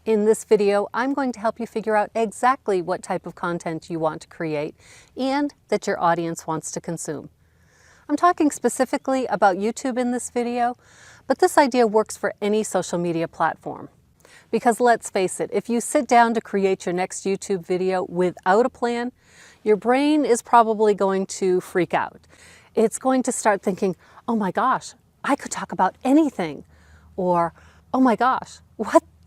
In this video, I'm going to help you figure out exactly what type of content you want to create and that your audience wants to consume. I'm talking specifically about YouTube in this video, but this idea works for any social media platform. Because let's face it, if you sit down to create your next YouTube video without a plan, your brain is probably going to freak out. It's going to start thinking, oh my gosh, I could talk about anything. Or, oh my gosh,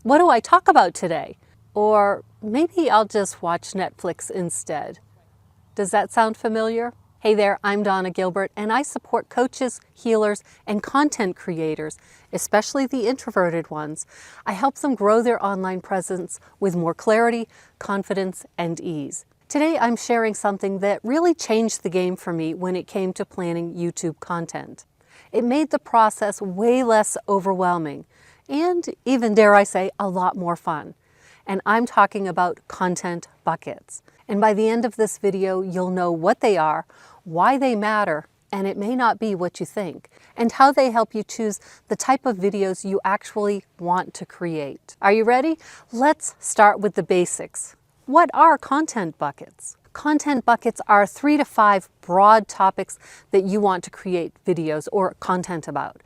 what do I talk about today? Or maybe I'll just watch Netflix instead. Does that sound familiar? Hey there, I'm Donna Gilbert, and I support coaches, healers, and content creators, especially the introverted ones. I help them grow their online presence with more clarity, confidence, and ease. Today, I'm sharing something that really changed the game for me when it came to planning YouTube content. It made the process way less overwhelming, and even, dare I say, a lot more fun. And I'm talking about content buckets. And by the end of this video, you'll know what they are, why they matter, and it may not be what you think, and how they help you choose the type of videos you actually want to create. Are you ready? Let's start with the basics. What are content buckets? Content buckets are 3 to 5 broad topics that you want to create videos or content about,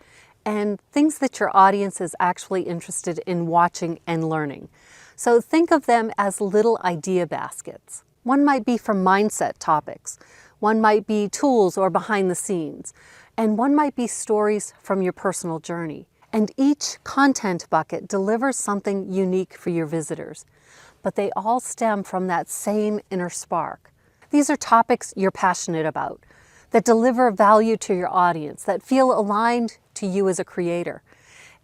and things that your audience is actually interested in watching and learning. So think of them as little idea baskets. One might be for mindset topics, one might be tools or behind the scenes, and one might be stories from your personal journey. And each content bucket delivers something unique for your visitors, but they all stem from that same inner spark. These are topics you're passionate about, that deliver value to your audience, that feel aligned to you as a creator,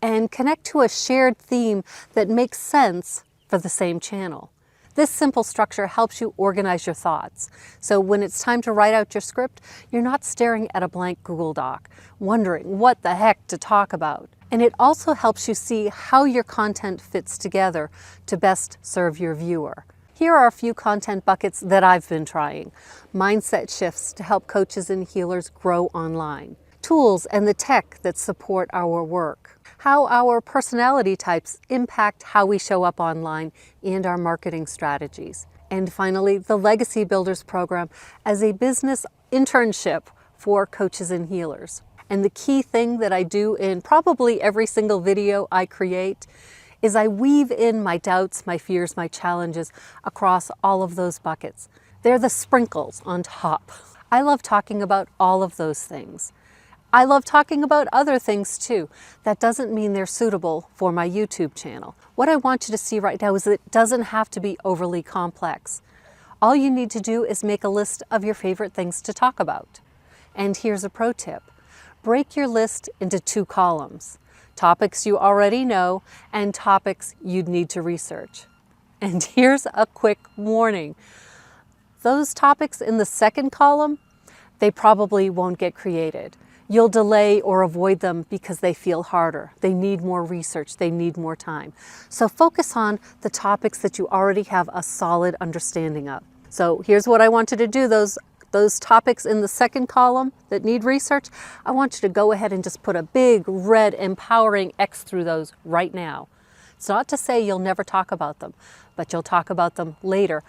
and connect to a shared theme that makes sense for the same channel. This simple structure helps you organize your thoughts. So when it's time to write out your script, you're not staring at a blank Google Doc, wondering what the heck to talk about. And it also helps you see how your content fits together to best serve your viewer. Here are a few content buckets that I've been trying. Mindset shifts to help coaches and healers grow online. Tools and the tech that support our work. How our personality types impact how we show up online and our marketing strategies. And finally, the Legacy Builders program as a business internship for coaches and healers. And the key thing that I do in probably every single video I create is I weave in my doubts, my fears, my challenges across all of those buckets. They're the sprinkles on top. I love talking about all of those things. I love talking about other things too. That doesn't mean they're suitable for my YouTube channel. What I want you to see right now is that it doesn't have to be overly complex. All you need to do is make a list of your favorite things to talk about. And here's a pro tip. Break your list into 2 columns. Topics you already know and topics you'd need to research. And here's a quick warning. Those topics in the second column, they probably won't get created. You'll delay or avoid them because they feel harder. They need more research. They need more time. So focus on the topics that you already have a solid understanding of. So here's what I want you to do. Those topics in the second column that need research, I want you to go ahead and just put a big red empowering X through those right now. It's not to say you'll never talk about them, but you'll talk about them later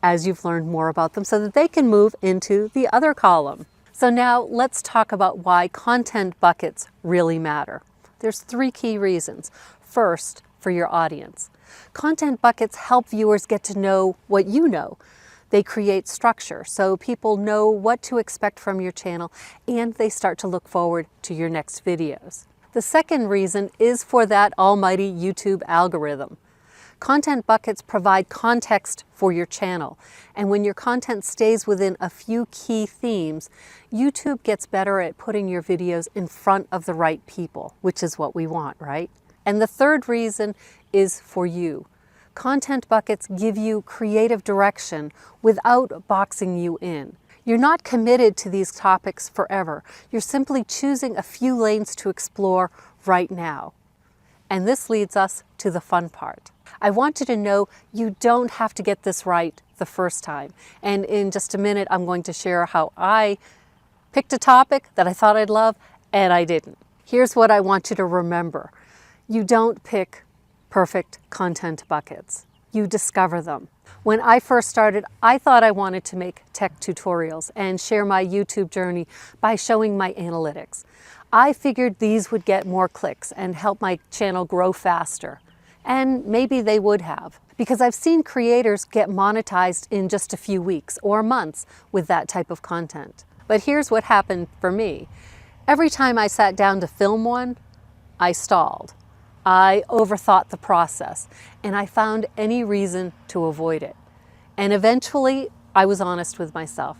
as you've learned more about them so that they can move into the other column. So now let's talk about why content buckets really matter. There's 3 key reasons. First, for your audience. Content buckets help viewers get to know what you know. They create structure so people know what to expect from your channel and they start to look forward to your next videos. The second reason is for that almighty YouTube algorithm. Content buckets provide context for your channel, and when your content stays within a few key themes, YouTube gets better at putting your videos in front of the right people, which is what we want, right? And the third reason is for you. Content buckets give you creative direction without boxing you in. You're not committed to these topics forever. You're simply choosing a few lanes to explore right now. And this leads us to the fun part. I want you to know you don't have to get this right the first time. And in just a minute, I'm going to share how I picked a topic that I thought I'd love and I didn't. Here's what I want you to remember. You don't pick perfect content buckets. You discover them. When I first started, I thought I wanted to make tech tutorials and share my YouTube journey by showing my analytics. I figured these would get more clicks and help my channel grow faster. And maybe they would have, because I've seen creators get monetized in just a few weeks or months with that type of content. But here's what happened for me. Every time I sat down to film one, I stalled. I overthought the process, and I found any reason to avoid it. And eventually, I was honest with myself.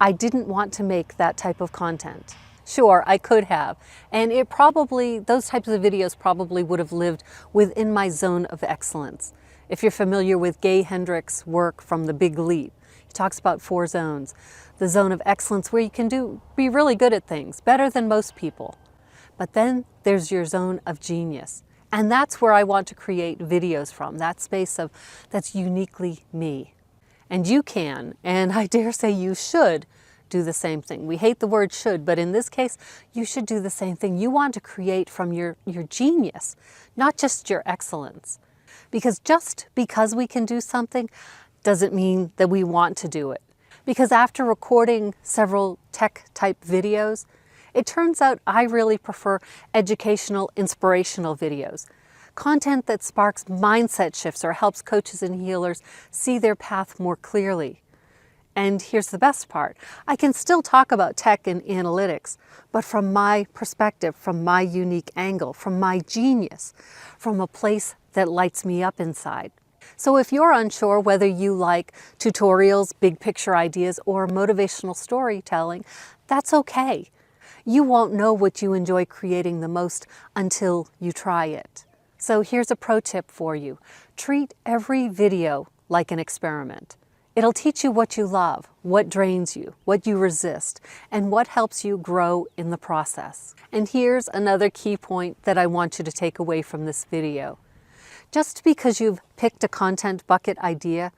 I didn't want to make that type of content. Sure, I could have, and those types of videos probably would have lived within my zone of excellence. If you're familiar with Gay Hendricks' work from The Big Leap, he talks about 4 zones. The zone of excellence where you can be really good at things, better than most people. But then there's your zone of genius. And that's where I want to create videos from, that space that's uniquely me. And you can, and I dare say you should, do the same thing. We hate the word should, but in this case, you should do the same thing. You want to create from your genius, not just your excellence. Because just because we can do something doesn't mean that we want to do it. Because after recording several tech-type videos, it turns out I really prefer educational, inspirational videos. Content that sparks mindset shifts or helps coaches and healers see their path more clearly. And here's the best part. I can still talk about tech and analytics, but from my perspective, from my unique angle, from my genius, from a place that lights me up inside. So if you're unsure whether you like tutorials, big picture ideas, or motivational storytelling, that's okay. You won't know what you enjoy creating the most until you try it. So here's a pro tip for you. Treat every video like an experiment. It'll teach you what you love, what drains you, what you resist, and what helps you grow in the process. And here's another key point that I want you to take away from this video. Just because you've picked a content bucket idea,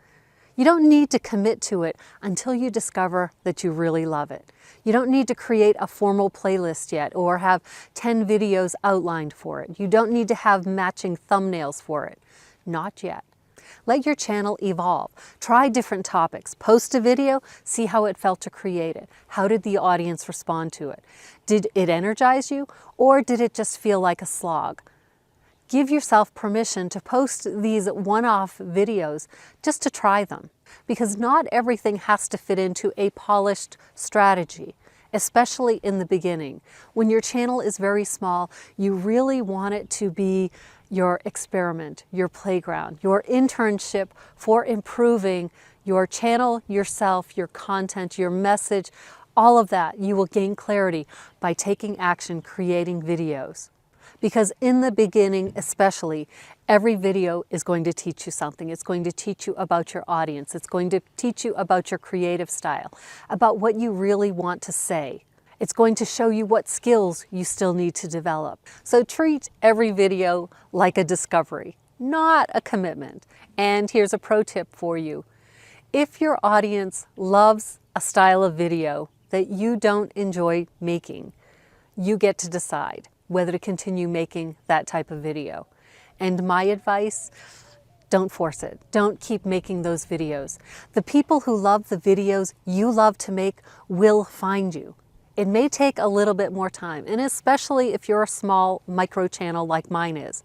you don't need to commit to it until you discover that you really love it. You don't need to create a formal playlist yet or have 10 videos outlined for it. You don't need to have matching thumbnails for it. Not yet. Let your channel evolve. Try different topics. Post a video, see how it felt to create it. How did the audience respond to it? Did it energize you, or did it just feel like a slog? Give yourself permission to post these one-off videos just to try them, because not everything has to fit into a polished strategy, especially in the beginning. When your channel is very small, you really want it to be your experiment, your playground, your internship for improving your channel, yourself, your content, your message, all of that. You will gain clarity by taking action, creating videos. Because in the beginning, especially, every video is going to teach you something. It's going to teach you about your audience. It's going to teach you about your creative style, about what you really want to say. It's going to show you what skills you still need to develop. So treat every video like a discovery, not a commitment. And here's a pro tip for you. If your audience loves a style of video that you don't enjoy making, you get to decide whether to continue making that type of video. And my advice, don't force it. Don't keep making those videos. The people who love the videos you love to make will find you. It may take a little bit more time, and especially if you're a small micro channel like mine is.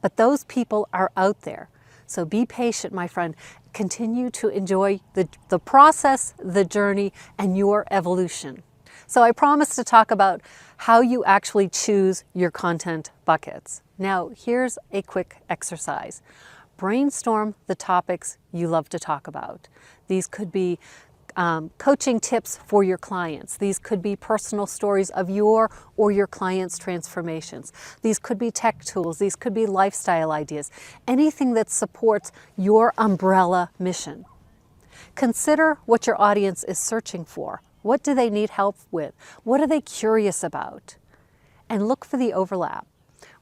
But those people are out there. So be patient, my friend. Continue to enjoy the process, the journey, and your evolution. So I promised to talk about how you actually choose your content buckets. Now, here's a quick exercise. Brainstorm the topics you love to talk about. These could be coaching tips for your clients. These could be personal stories of your or your clients' transformations. These could be tech tools. These could be lifestyle ideas. Anything that supports your umbrella mission. Consider what your audience is searching for. What do they need help with? What are they curious about? And look for the overlap.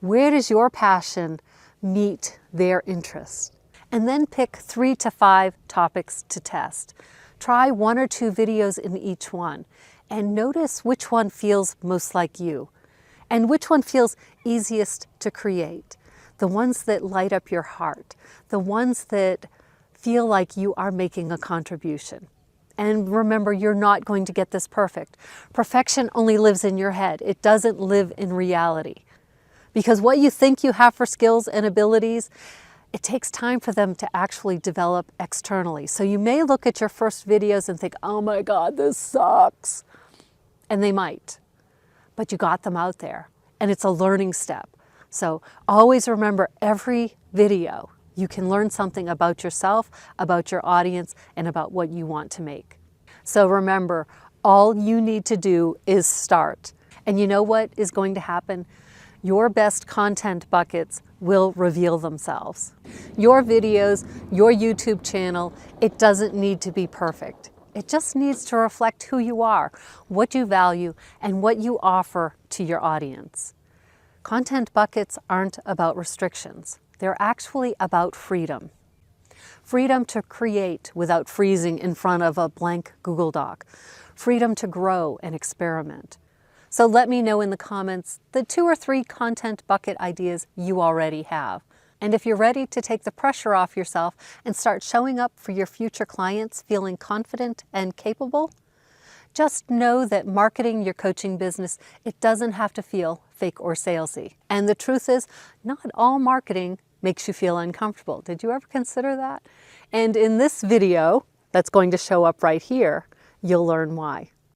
Where does your passion meet their interest? And then pick 3 to 5 topics to test. Try 1 or 2 videos in each one and notice which one feels most like you and which one feels easiest to create. the ones that light up your heart, the ones that feel like you are making a contribution. And remember, you're not going to get this perfect. Perfection only lives in your head. It doesn't live in reality. Because what you think you have for skills and abilities, it takes time for them to actually develop externally. So you may look at your first videos and think, oh my God, this sucks. And they might. But you got them out there. And it's a learning step. So always remember, every video, you can learn something about yourself, about your audience, and about what you want to make. So remember, all you need to do is start. And you know what is going to happen? Your best content buckets will reveal themselves. Your videos, your YouTube channel, it doesn't need to be perfect. It just needs to reflect who you are, what you value, and what you offer to your audience. Content buckets aren't about restrictions. They're actually about freedom. Freedom to create without freezing in front of a blank Google Doc. Freedom to grow and experiment. So let me know in the comments the 2 or 3 content bucket ideas you already have. And if you're ready to take the pressure off yourself and start showing up for your future clients feeling confident and capable, just know that marketing your coaching business, it doesn't have to feel fake or salesy. And the truth is, not all marketing makes you feel uncomfortable. Did you ever consider that? And in this video that's going to show up right here, you'll learn why.